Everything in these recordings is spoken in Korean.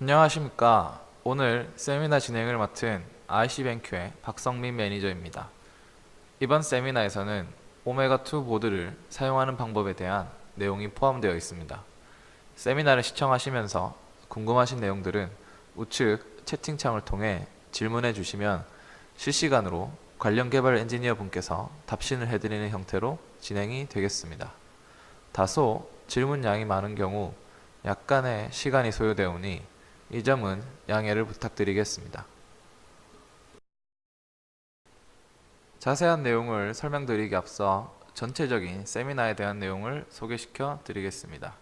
안녕하십니까. 오늘 세미나 진행을 맡은 IC뱅크의 박성민 매니저입니다. 이번 세미나에서는 오메가2 보드를 사용하는 방법에 대한 내용이 포함되어 있습니다. 세미나를 시청하시면서 궁금하신 내용들은 우측 채팅창을 통해 질문해 주시면 실시간으로 관련 개발 엔지니어 분께서 답신을 해드리는 형태로 진행이 되겠습니다. 다소 질문량이 많은 경우 약간의 시간이 소요되어 오니 이 점은 양해를 부탁드리겠습니다. 자세한 내용을 설명드리기 앞서 전체적인 세미나에 대한 내용을 소개시켜 드리겠습니다.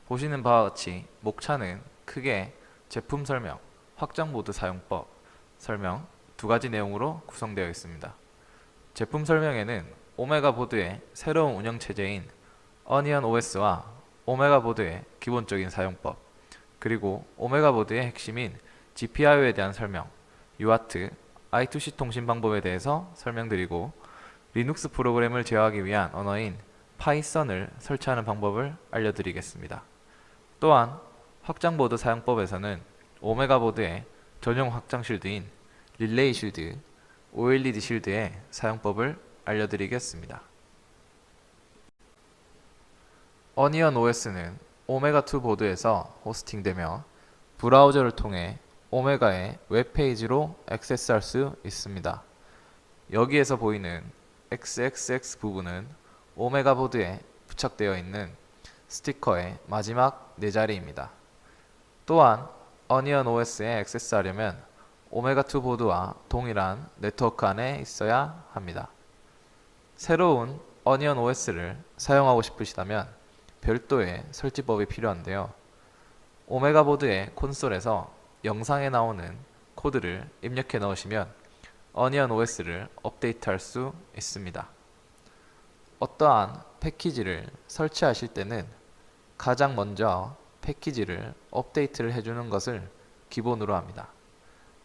보시는 바와 같이 목차는 크게 제품 설명, 확장보드 사용법, 설명 두 가지 내용으로 구성되어 있습니다. 제품 설명에는 오메가 보드의 새로운 운영체제인 어니언 OS와 오메가 보드의 기본적인 사용법, 그리고 오메가 보드의 핵심인 GPIO에 대한 설명, UART, I2C 통신 방법에 대해서 설명드리고 리눅스 프로그램을 제어하기 위한 언어인 파이썬을 설치하는 방법을 알려드리겠습니다. 또한 확장보드 사용법에서는 오메가 보드의 전용 확장 실드인 릴레이 실드, OLED 실드의 사용법을 알려드리겠습니다. 어니언 OS는 오메가2 보드에서 호스팅되며 브라우저를 통해 오메가의 웹페이지로 액세스할 수 있습니다. 여기에서 보이는 XXX 부분은 오메가 보드에 부착되어 있는 스티커의 마지막 4자리입니다. 또한 어니언 OS에 액세스하려면 오메가2 보드와 동일한 네트워크 안에 있어야 합니다. 새로운 어니언 OS를 사용하고 싶으시다면 별도의 설치법이 필요한데요. 오메가 보드의 콘솔에서 영상에 나오는 코드를 입력해 넣으시면 어니언 OS를 업데이트할 수 있습니다. 어떠한 패키지를 설치하실 때는 가장 먼저 패키지를 업데이트를 해주는 것을 기본으로 합니다.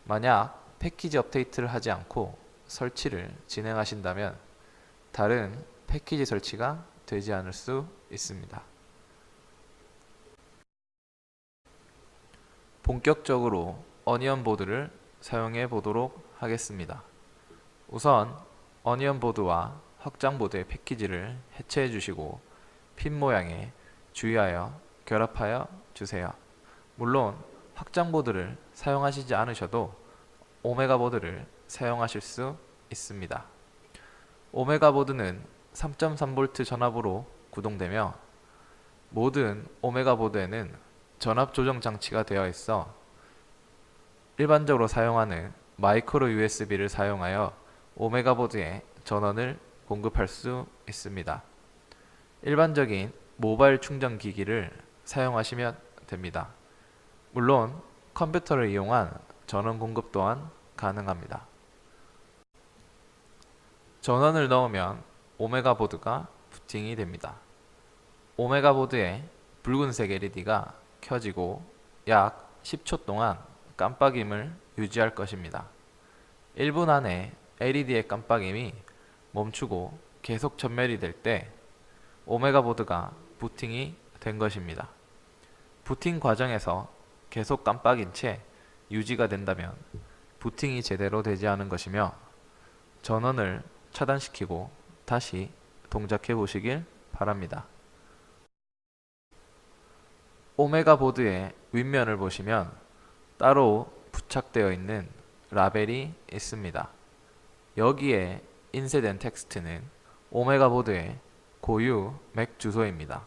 만약 패키지 업데이트를 하지 않고 설치를 진행하신다면 다른 패키지 설치가 되지 않을 수 있습니다. 본격적으로 어니언 보드를 사용해 보도록 하겠습니다. 우선 어니언 보드와 확장 보드의 패키지를 해체해 주시고 핀 모양에 주의하여 결합하여 주세요. 물론 확장 보드를 사용하시지 않으셔도 오메가 보드를 사용하실 수 있습니다. 오메가 보드는 3.3V 전압으로 구동되며 모든 오메가 보드에는 전압 조정 장치가 되어 있어 일반적으로 사용하는 마이크로 USB를 사용하여 오메가 보드에 전원을 공급할 수 있습니다. 일반적인 모바일 충전 기기를 사용하시면 됩니다. 물론 컴퓨터를 이용한 전원 공급 또한 가능합니다. 전원을 넣으면 오메가 보드가 부팅이 됩니다. 오메가 보드의 붉은색 LED가 켜지고 약 10초 동안 깜빡임을 유지할 것입니다. 1분 안에 LED의 깜빡임이 멈추고 계속 전멸이 될 때 오메가 보드가 부팅이 된 것입니다. 부팅 과정에서 계속 깜빡인 채 유지가 된다면 부팅이 제대로 되지 않은 것이며 전원을 차단시키고 다시 동작해 보시길 바랍니다. 오메가 보드의 윗면을 보시면 따로 부착되어 있는 라벨이 있습니다. 여기에 인쇄된 텍스트는 오메가 보드의 고유 맥 주소입니다.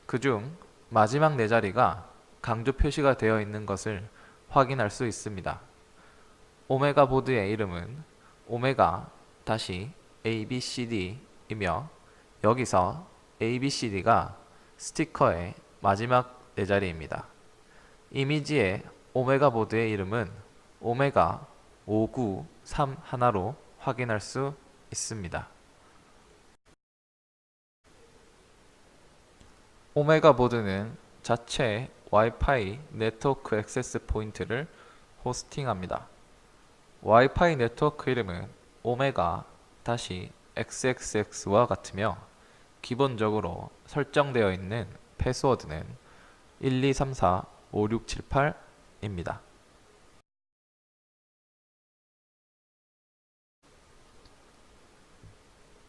그중 마지막 4자리가 강조 표시가 되어 있는 것을 확인할 수 있습니다. 오메가 보드의 이름은 오메가-ABCD이며 여기서 ABCD가 스티커의 마지막 4자리입니다. 이미지의 오메가 보드의 이름은 오메가 5931로 확인할 수 있습니다. 오메가 보드는 자체 와이파이 네트워크 액세스 포인트를 호스팅합니다. 와이파이 네트워크 이름은 오메가-XXX와 같으며 기본적으로 설정되어 있는 패스워드는 12345678 입니다.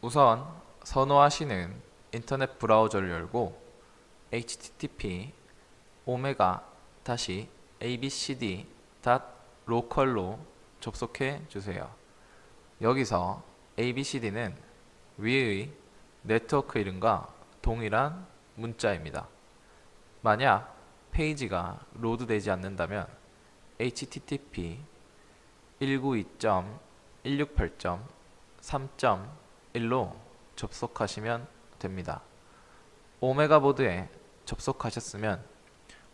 우선 선호하시는 인터넷 브라우저를 열고 http 오메가 abcd.local로 접속해 주세요. 여기서 abcd는 위의 네트워크 이름과 동일한 문자입니다. 만약 페이지가 로드되지 않는다면 http 192.168.3.1로 접속하시면 됩니다. 오메가 보드에 접속하셨으면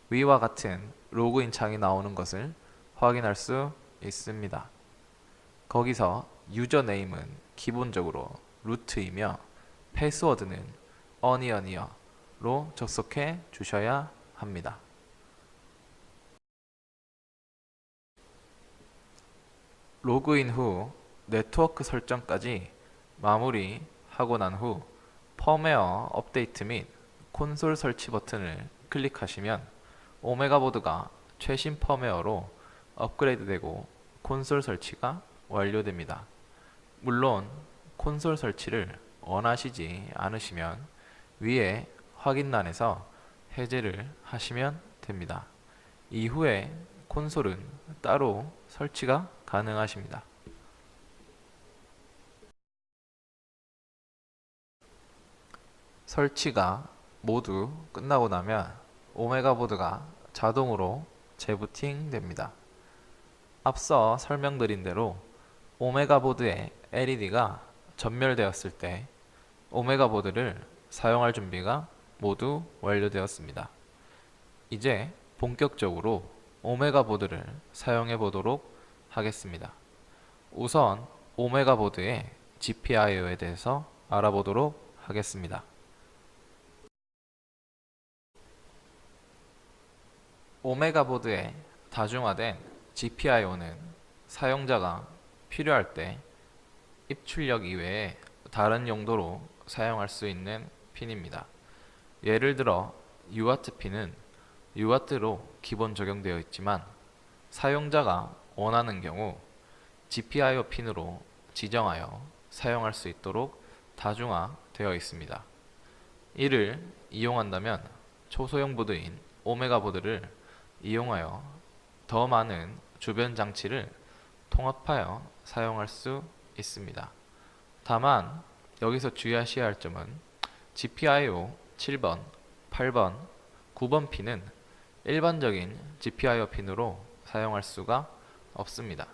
위와 같은 로그인 창이 나오는 것을 확인할 수 있습니다. 거기서 유저네임은 기본적으로 루트이며 패스워드는 어니언이어로 접속해 주셔야 합니다. 로그인 후 네트워크 설정까지 마무리하고 난 후 펌웨어 업데이트 및 콘솔 설치 버튼을 클릭하시면 오메가 보드가 최신 펌웨어로 업그레이드되고 콘솔 설치가 완료됩니다. 물론 콘솔 설치를 원하시지 않으시면 위에 확인란에서 해제를 하시면 됩니다. 이후에 콘솔은 따로 설치가 가능하십니다. 설치가 모두 끝나고 나면 오메가 보드가 자동으로 재부팅 됩니다. 앞서 설명드린 대로 오메가 보드의 LED가 전멸되었을 때 오메가 보드를 사용할 준비가 모두 완료되었습니다. 이제 본격적으로 오메가 보드를 사용해 보도록 하겠습니다. 우선 오메가 보드의 GPIO에 대해서 알아보도록 하겠습니다. 오메가 보드의 다중화된 GPIO는 사용자가 필요할 때 입출력 이외에 다른 용도로 사용할 수 있는 핀입니다. 예를 들어 UART 핀은 UART로 기본 적용되어 있지만 사용자가 원하는 경우 GPIO 핀으로 지정하여 사용할 수 있도록 다중화되어 있습니다. 이를 이용한다면 초소형 보드인 오메가 보드를 이용하여 더 많은 주변 장치를 통합하여 사용할 수 있습니다. 다만 여기서 주의하셔야 할 점은 GPIO 7번, 8번, 9번 핀은 일반적인 GPIO 핀으로 사용할 수가 없습니다.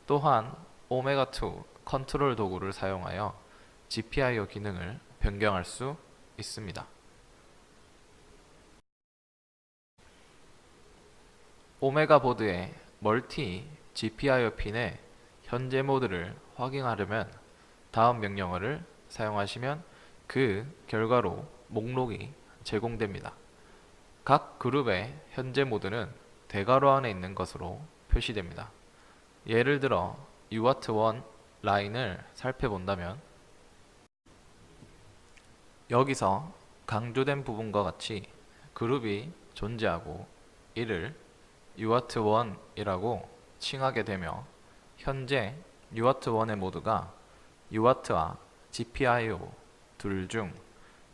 또한 오메가2 컨트롤 도구를 사용하여 GPIO 기능을 변경할 수 있습니다. 오메가 보드의 멀티 GPIO 핀의 현재 모드를 확인하려면 다음 명령어를 사용하시면 그 결과로 목록이 제공됩니다. 각 그룹의 현재 모드는 대괄호 안에 있는 것으로 표시됩니다. 예를 들어 UART1 라인을 살펴본다면 여기서 강조된 부분과 같이 그룹이 존재하고 이를 UART1이라고 칭하게 되며 현재 UART1의 모드가 UART와 GPIO 둘 중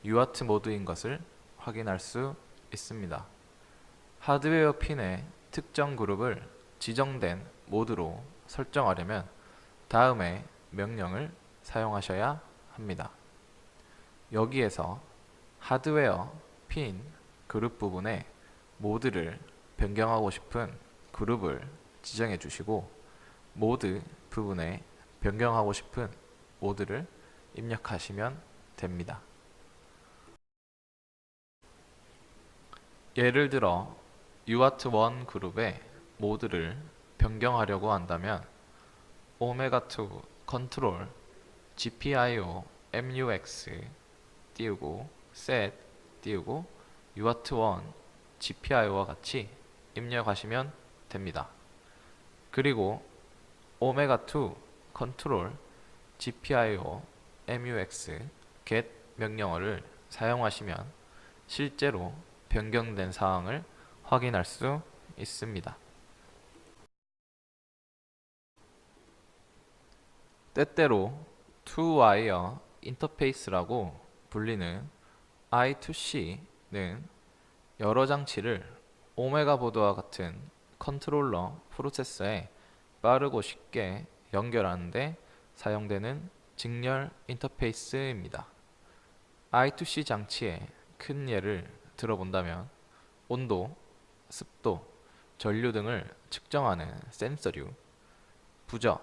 UART 모드인 것을 확인할 수 있습니다. 하드웨어 핀의 특정 그룹을 지정된 모드로 설정하려면 다음의 명령을 사용하셔야 합니다. 여기에서 하드웨어 핀 그룹 부분에 모드를 변경하고 싶은 그룹을 지정해 주시고 모드 부분에 변경하고 싶은 모드를 입력하시면 됩니다. 예를 들어 UART1 그룹의 모드를 변경하려고 한다면 오메가2 컨트롤 GPIO MUX 띄우고 set 띄우고 UART1 GPIO와 같이 입력하시면 됩니다. 그리고 오메가2 컨트롤 GPIO MUX get 명령어를 사용하시면 실제로 변경된 사항을 확인할 수 있습니다. 때때로 투와이어 인터페이스라고 불리는 I2C는 여러 장치를 오메가 보드와 같은 컨트롤러 프로세서에 빠르고 쉽게 연결하는 데 사용되는 직렬 인터페이스입니다. I2C 장치의 큰 예를 들어본다면 온도, 습도, 전류 등을 측정하는 센서류, 부저,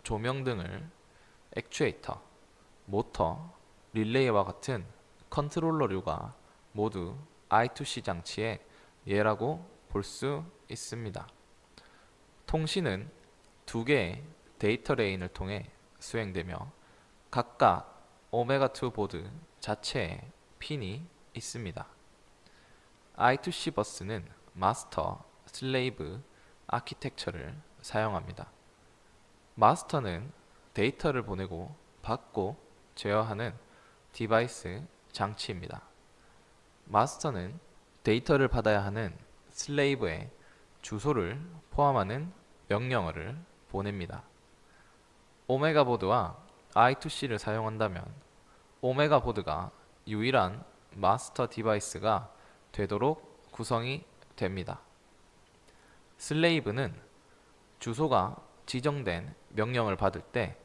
조명 등을 액추에이터, 모터, 릴레이와 같은 컨트롤러류가 모두 I2C 장치의 예라고 볼 수 있습니다. 통신은 두 개의 데이터 레인을 통해 수행되며 각각 오메가2 보드 자체에 핀이 있습니다. I2C 버스는 마스터, 슬레이브 아키텍처를 사용합니다. 마스터는 데이터를 보내고 받고 제어하는 디바이스 장치입니다. 마스터는 데이터를 받아야 하는 슬레이브의 주소를 포함하는 명령어를 보냅니다. 오메가 보드와 I2C를 사용한다면 오메가 보드가 유일한 마스터 디바이스가 되도록 구성이 됩니다. 슬레이브는 주소가 지정된 명령을 받을 때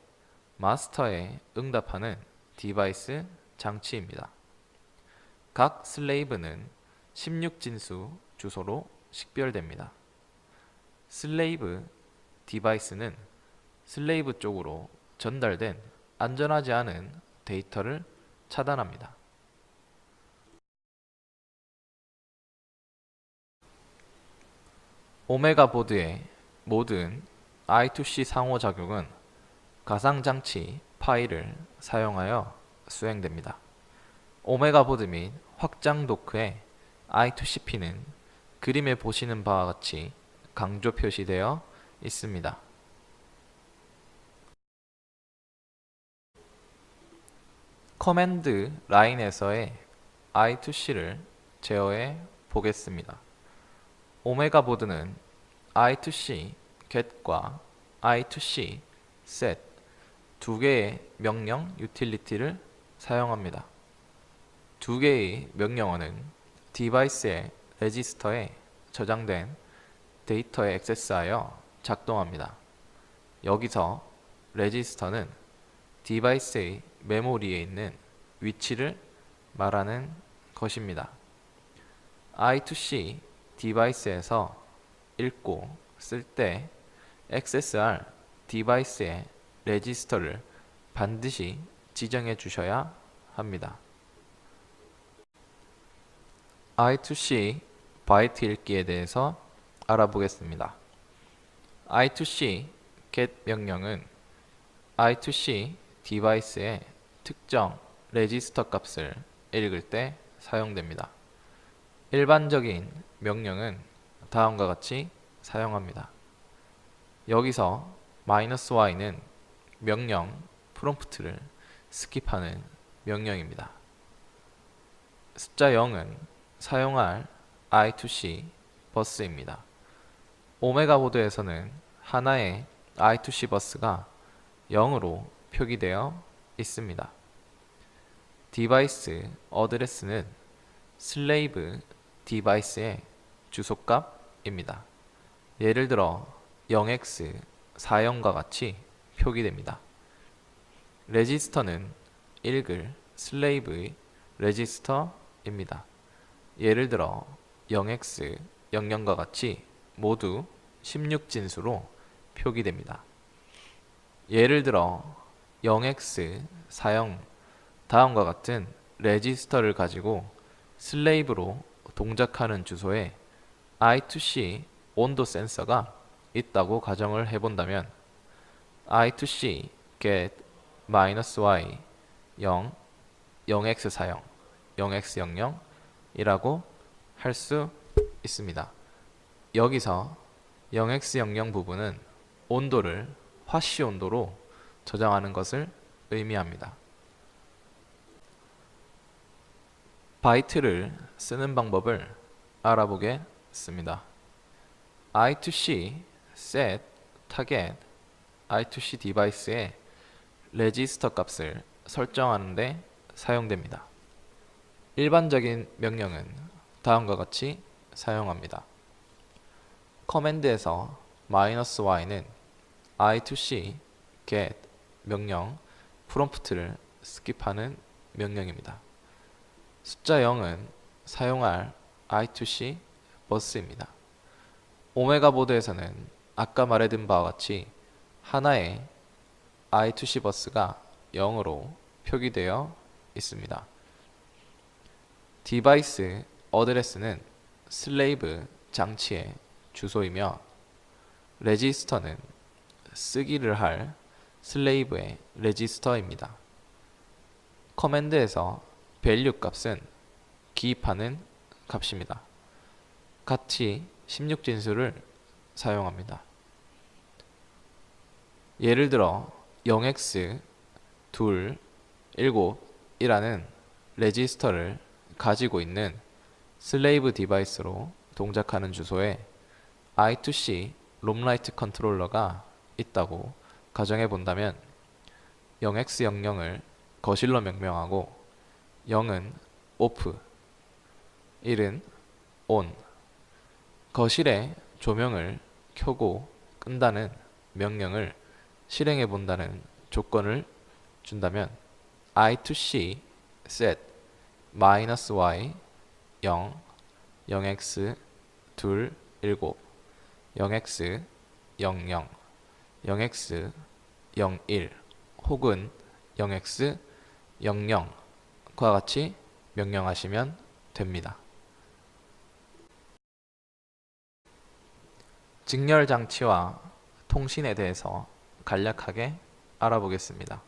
마스터에 응답하는 디바이스 장치입니다. 각 슬레이브는 16진수 주소로 식별됩니다. 슬레이브 디바이스는 슬레이브 쪽으로 전달된 안전하지 않은 데이터를 차단합니다. 오메가 보드의 모든 I2C 상호작용은 가상장치 파일을 사용하여 수행됩니다. 오메가 보드 및 확장 도크의 I2C 핀은 그림에 보시는 바와 같이 강조 표시되어 있습니다. 커맨드 라인에서의 I2C를 제어해 보겠습니다. 오메가 보드는 I2C get과 I2C set 두 개의 명령 유틸리티를 사용합니다. 두 개의 명령어는 디바이스의 레지스터에 저장된 데이터에 액세스하여 작동합니다. 여기서 레지스터는 디바이스의 메모리에 있는 위치를 말하는 것입니다. I2C 디바이스에서 읽고 쓸 때 액세스할 디바이스의 레지스터를 반드시 지정해 주셔야 합니다. I2C 바이트 읽기에 대해서 알아보겠습니다. I2C get 명령은 I2C 디바이스의 특정 레지스터 값을 읽을 때 사용됩니다. 일반적인 명령은 다음과 같이 사용합니다. 여기서 -y는 명령 프롬프트를 스킵하는 명령입니다. 숫자 0은 사용할 I2C 버스입니다. 오메가 보드에서는 하나의 I2C 버스가 0으로 표기되어 있습니다. 디바이스 어드레스는 슬레이브 디바이스의 주소값입니다. 예를 들어 0x40과 같이 표기됩니다. 레지스터는 읽을 슬레이브의 레지스터입니다. 예를 들어 0x00과 같이 모두 16진수로 표기됩니다. 예를 들어 0x40 다음과 같은 레지스터를 가지고 슬레이브로 동작하는 주소에 I2C 온도 센서가 있다고 가정을 해본다면 I2C get -y 0 0x40 0x00 이라고 할 수 있습니다. 여기서 0x00 부분은 온도를 화씨 온도로 저장하는 것을 의미합니다. 바이트를 쓰는 방법을 알아보겠습니다. I2C set target I2C 디바이스의 레지스터 값을 설정하는 데 사용됩니다. 일반적인 명령은 다음과 같이 사용합니다. 커맨드에서 -y는 I2C get 명령 프롬프트를 스킵하는 명령입니다. 숫자 0은 사용할 I2C 버스입니다. 오메가 보드에서는 아까 말해둔 바와 같이 하나의 I2C 버스가 0으로 표기되어 있습니다. 디바이스 어드레스는 슬레이브 장치의 주소이며 레지스터는 쓰기를 할 슬레이브의 레지스터입니다. 커맨드에서 value 값은 기입하는 값입니다. 같이 16진수를 사용합니다. 예를 들어 0x 2 7이라는 레지스터를 가지고 있는 슬레이브 디바이스로 동작하는 주소에 I2C 롬라이트 컨트롤러가 있다고 가정해 본다면 0x00을 거실로 명명하고 0은 off, 1은 on, 거실의 조명을 켜고 끈다는 명령을 실행해 본다는 조건을 준다면 I2C set -y 0 0x 2 7 0x 00 0x 01 혹은 0x 00과 같이 명령하시면 됩니다. 직렬 장치와 통신에 대해서 간략하게 알아보겠습니다.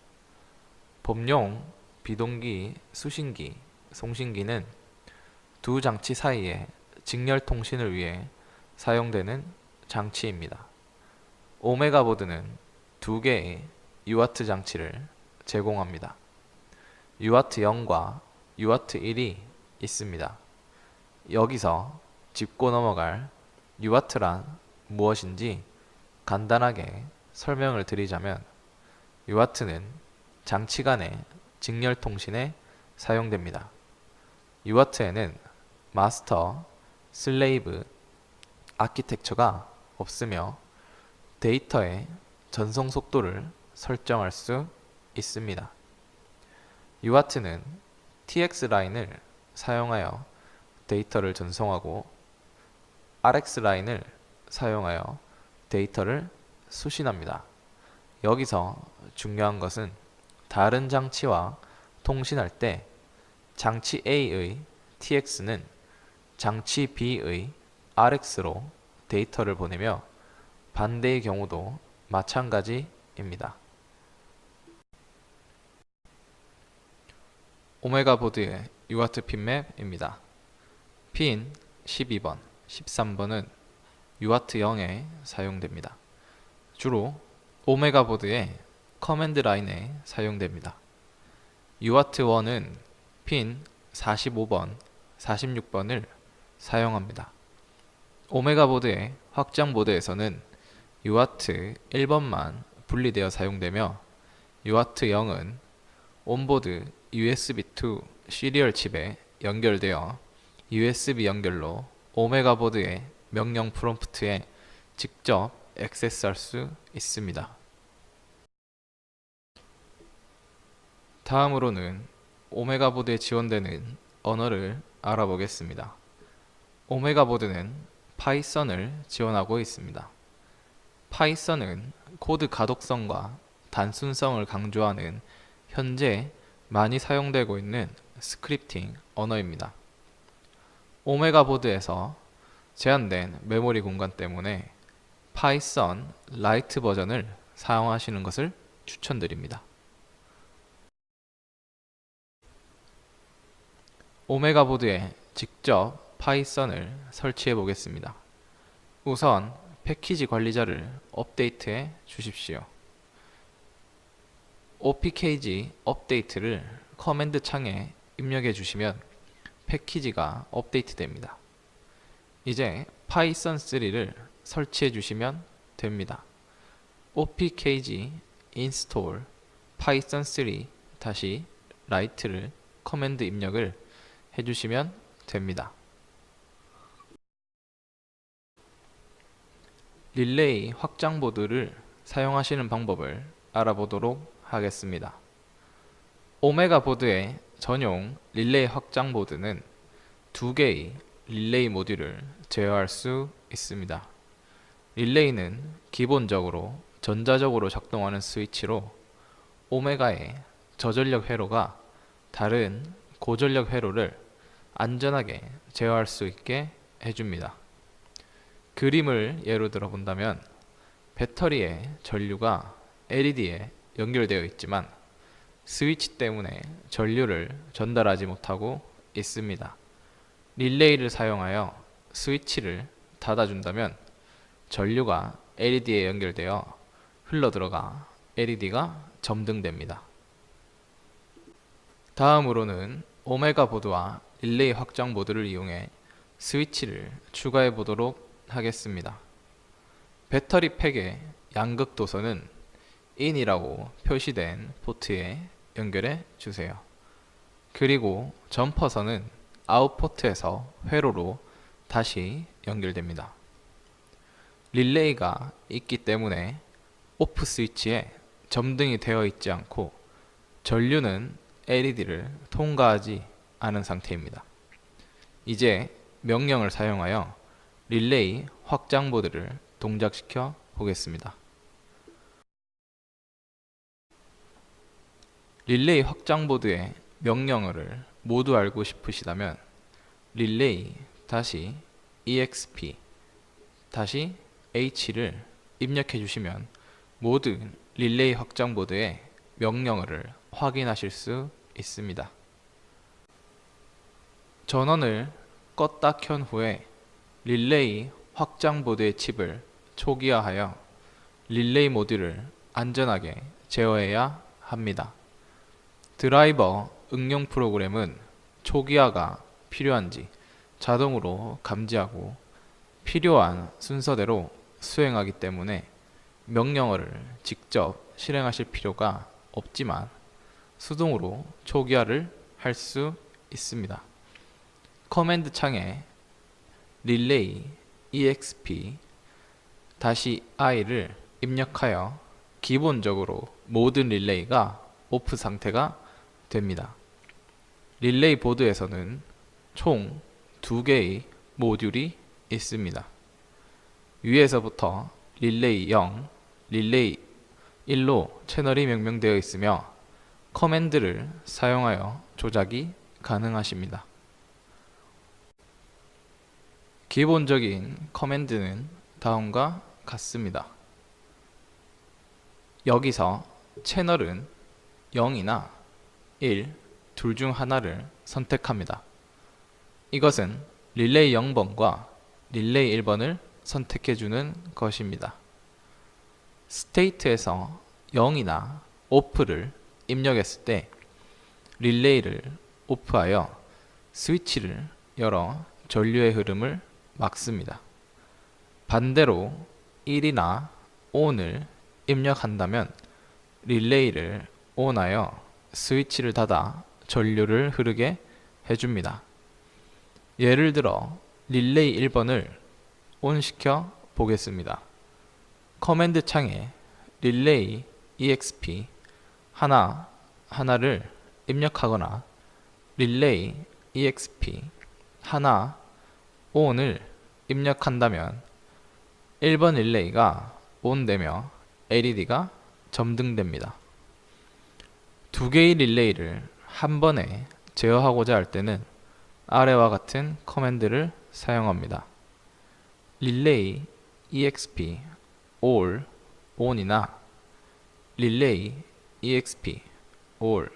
법용 비동기, 수신기, 송신기는 두 장치 사이의 직렬 통신을 위해 사용되는 장치입니다. 오메가 보드는 두 개의 UART 장치를 제공합니다. UART 0과 UART 1이 있습니다. 여기서 짚고 넘어갈 UART란 무엇인지 간단하게 설명을 드리자면 UART는 장치 간의 직렬 통신에 사용됩니다. UART에는 마스터, 슬레이브, 아키텍처가 없으며 데이터의 전송 속도를 설정할 수 있습니다. UART는 TX 라인을 사용하여 데이터를 전송하고 RX 라인을 사용하여 데이터를 수신합니다. 여기서 중요한 것은 다른 장치와 통신할 때 장치 A의 TX는 장치 B의 RX로 데이터를 보내며 반대의 경우도 마찬가지입니다. 오메가 보드의 UART 핀맵입니다. 핀 12번, 13번은 UART 0에 사용됩니다. 주로 오메가 보드의 커맨드 라인에 사용됩니다. UART 1은 핀 45번, 46번을 사용합니다. 오메가 보드의 확장 보드에서는 UART 1번만 분리되어 사용되며 UART 0은 온보드 USB2 시리얼 칩에 연결되어 USB 연결로 오메가 보드의 명령 프롬프트에 직접 액세스할 수 있습니다. 다음으로는 오메가 보드에 지원되는 언어를 알아보겠습니다. 오메가 보드는 파이썬을 지원하고 있습니다. 파이썬은 코드 가독성과 단순성을 강조하는 현재 많이 사용되고 있는 스크립팅 언어입니다. 오메가 보드에서 제한된 메모리 공간 때문에 파이썬 라이트 버전을 사용하시는 것을 추천드립니다. 오메가 보드에 직접 파이썬을 설치해 보겠습니다. 우선 패키지 관리자를 업데이트해 주십시오. opkg 업데이트를 커맨드 창에 입력해 주시면 패키지가 업데이트 됩니다. 이제 파이썬 3를 설치해 주시면 됩니다. opkg install 파이썬 3 다시 라이트를 커맨드 입력을 해주시면 됩니다. 릴레이 확장 보드를 사용하시는 방법을 알아보도록 하겠습니다. 오메가 보드의 전용 릴레이 확장 보드는 두 개의 릴레이 모듈을 제어할 수 있습니다. 릴레이는 기본적으로 전자적으로 작동하는 스위치로 오메가의 저전력 회로가 다른 고전력 회로를 안전하게 제어할 수 있게 해줍니다. 그림을 예로 들어 본다면 배터리의 전류가 LED에 연결되어 있지만 스위치 때문에 전류를 전달하지 못하고 있습니다. 릴레이를 사용하여 스위치를 닫아준다면 전류가 LED에 연결되어 흘러들어가 LED가 점등됩니다. 다음으로는 오메가 보드와 릴레이 확장 보드를 이용해 스위치를 추가해 보도록 하겠습니다. 배터리 팩의 양극 도선은 인이라고 표시된 포트에 연결해 주세요. 그리고 점퍼선은 아웃 포트에서 회로로 다시 연결됩니다. 릴레이가 있기 때문에 오프 스위치에 점등이 되어 있지 않고 전류는 LED를 통과하지 않은 상태입니다. 이제 명령을 사용하여 릴레이 확장 보드를 동작시켜 보겠습니다. 릴레이 확장 보드의 명령어를 모두 알고 싶으시다면 릴레이 다시 exp 다시 h를 입력해 주시면 모든 릴레이 확장 보드의 명령어를 확인하실 수 있습니다. 전원을 껐다 켠 후에 릴레이 확장 보드의 칩을 초기화하여 릴레이 모듈을 안전하게 제어해야 합니다. 드라이버 응용 프로그램은 초기화가 필요한지 자동으로 감지하고 필요한 순서대로 수행하기 때문에 명령어를 직접 실행하실 필요가 없지만 수동으로 초기화를 할 수 있습니다. 커맨드 창에 릴레이 exp -i를 입력하여 기본적으로 모든 릴레이가 오프 상태가 됩니다. 릴레이 보드에서는 총 2개의 모듈이 있습니다. 위에서부터 릴레이 0, 릴레이 1로 채널이 명명되어 있으며 커맨드를 사용하여 조작이 가능하십니다. 기본적인 커맨드는 다음과 같습니다. 여기서 채널은 0이나 1, 둘 중 하나를 선택합니다. 이것은 릴레이 0번과 릴레이 1번을 선택해주는 것입니다. 스테이트에서 0이나 오프를 입력했을 때 릴레이를 오프하여 스위치를 열어 전류의 흐름을 막습니다. 반대로 1이나 ON을 입력한다면 릴레이를 ON하여 스위치를 닫아 전류를 흐르게 해줍니다. 예를 들어 릴레이 1번을 ON 시켜 보겠습니다. 커맨드 창에 릴레이 exp 하나를 입력하거나 릴레이 exp ON을 입력한다면 1번 릴레이가 ON 되며 LED가 점등됩니다. 두 개의 릴레이를 한 번에 제어하고자 할 때는 아래와 같은 커맨드를 사용합니다. 릴레이 exp all on이나 릴레이 exp all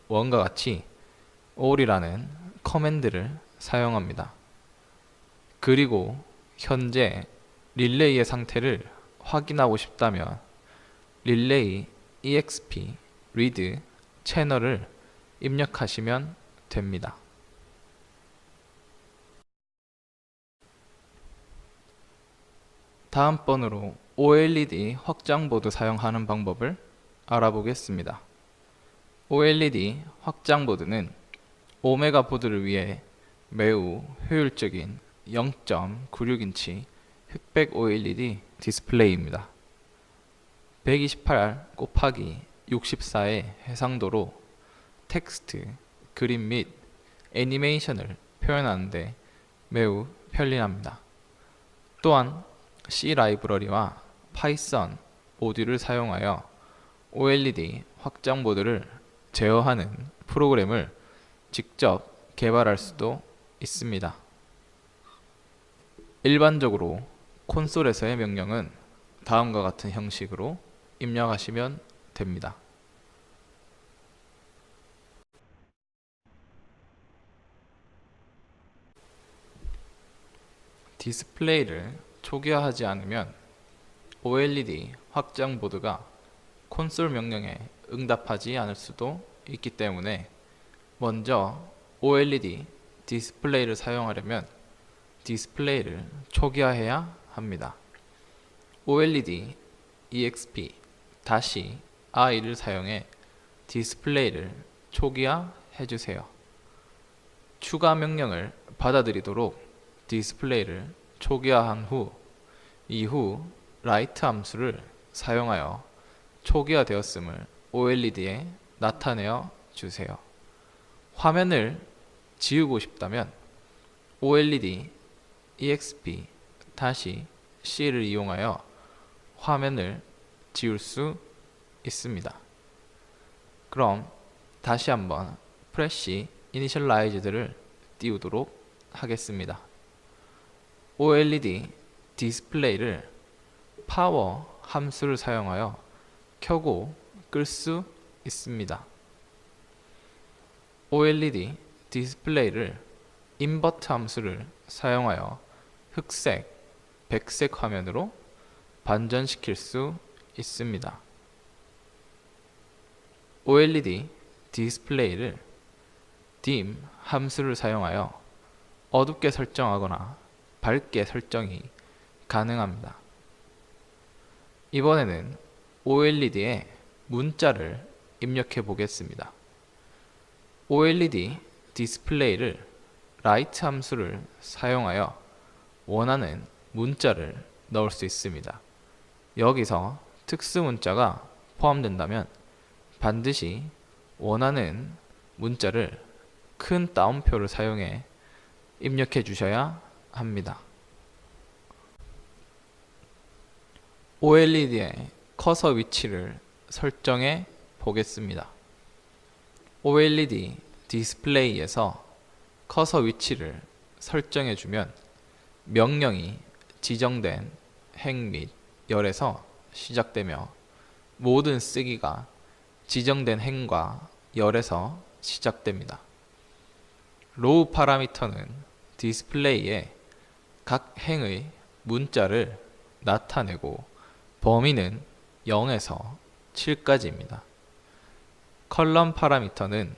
one과 같이 all이라는 커맨드를 사용합니다. 그리고 현재 릴레이의 상태를 확인하고 싶다면 릴레이 exp read 채널을 입력하시면 됩니다. 다음번으로 OLED 확장보드 사용하는 방법을 알아보겠습니다. OLED 확장보드는 오메가 보드를 위해 매우 효율적인 0.96인치 흑백 OLED 디스플레이입니다. 128 곱하기 64의 해상도로 텍스트, 그림 및 애니메이션을 표현하는데 매우 편리합니다. 또한 C 라이브러리와 파이썬 모듈을 사용하여 OLED 확장보드를 제어하는 프로그램을 직접 개발할 수도 있습니다. 일반적으로 콘솔에서의 명령은 다음과 같은 형식으로 입력하시면 됩니다. 디스플레이를 초기화하지 않으면 OLED 확장보드가 콘솔 명령에 응답하지 않을 수도 있기 때문에 먼저 OLED 디스플레이를 사용하려면 디스플레이를 초기화해야 합니다. OLED EXP-I를 사용해 디스플레이를 초기화해 주세요. 추가 명령을 받아들이도록 디스플레이를 초기화한 이후 라이트 함수를 사용하여 초기화되었음을 OLED에 나타내어 주세요. 화면을 지우고 싶다면 OLED EXP-C를 이용하여 화면을 지울 수 있습니다. 그럼 다시 한번 프레시 이니셜라이즈드를 띄우도록 하겠습니다. OLED 디스플레이를 파워 함수를 사용하여 켜고 끌 수 있습니다. OLED 디스플레이를 인버트 함수를 사용하여 흑색, 백색 화면으로 반전시킬 수 있습니다. OLED 디스플레이를 dim 함수를 사용하여 어둡게 설정하거나 밝게 설정이 가능합니다. 이번에는 OLED에 문자를 입력해 보겠습니다. OLED 디스플레이를 라이트 함수를 사용하여 원하는 문자를 넣을 수 있습니다. 여기서 특수 문자가 포함된다면 반드시 원하는 문자를 큰 따옴표를 사용해 입력해 주셔야 합니다. OLED의 커서 위치를 설정해 보겠습니다. OLED 디스플레이에서 커서 위치를 설정해 주면 명령이 지정된 행 및 열에서 시작되며 모든 쓰기가 지정된 행과 열에서 시작됩니다. 로우 파라미터는 디스플레이에 각 행의 문자를 나타내고 범위는 0에서 7까지입니다. 컬럼 파라미터는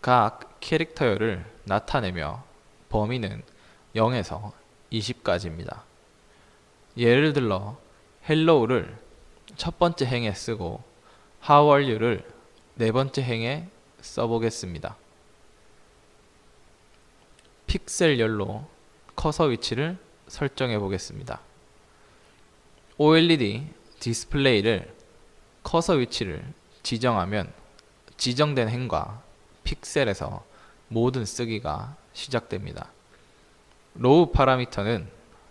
각 캐릭터열을 나타내며 범위는 0에서 20까지입니다. 예를 들어 hello를 첫 번째 행에 쓰고 how are you를 네 번째 행에 써보겠습니다. 픽셀열로 커서 위치를 설정해 보겠습니다. OLED 디스플레이를 커서 위치를 지정하면 지정된 행과 픽셀에서 모든 쓰기가 시작됩니다. 로우 파라미터는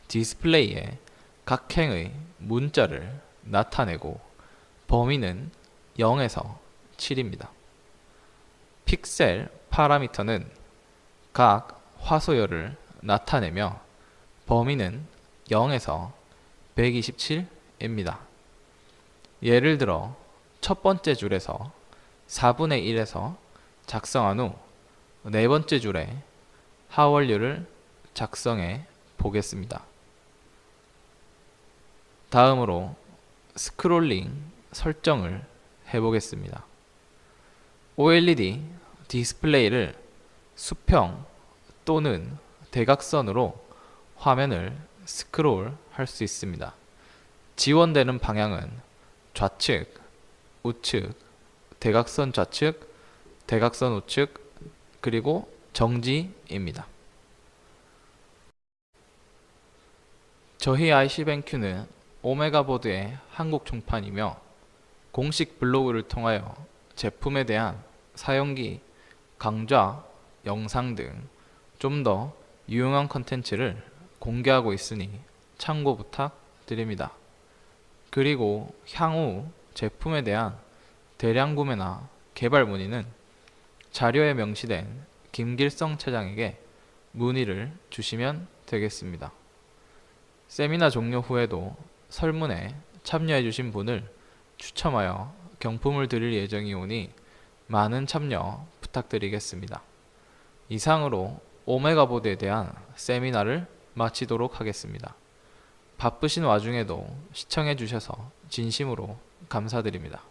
디스플레이에 각 행의 문자를 나타내고 범위는 0에서 7입니다. 픽셀 파라미터는 각 화소열을 나타내며 범위는 0에서 127입니다. 예를 들어 첫 번째 줄에서 4분의 1에서 작성한 후 네 번째 줄에 하월류를 작성해 보겠습니다. 다음으로 스크롤링 설정을 해보겠습니다. OLED 디스플레이를 수평 또는 대각선으로 화면을 스크롤 할 수 있습니다. 지원되는 방향은 좌측, 우측, 대각선 좌측, 대각선 우측, 그리고 정지입니다. 저희 ICBenQ는 오메가보드의 한국 총판이며 공식 블로그를 통하여 제품에 대한 사용기, 강좌, 영상 등 좀 더 유용한 컨텐츠를 공개하고 있으니 참고 부탁드립니다. 그리고 향후 제품에 대한 대량 구매나 개발 문의는 자료에 명시된 김길성 차장에게 문의를 주시면 되겠습니다. 세미나 종료 후에도 설문에 참여해 주신 분을 추첨하여 경품을 드릴 예정이오니 많은 참여 부탁드리겠습니다. 이상으로 오메가보드에 대한 세미나를 마치도록 하겠습니다. 바쁘신 와중에도 시청해 주셔서 진심으로 감사드립니다.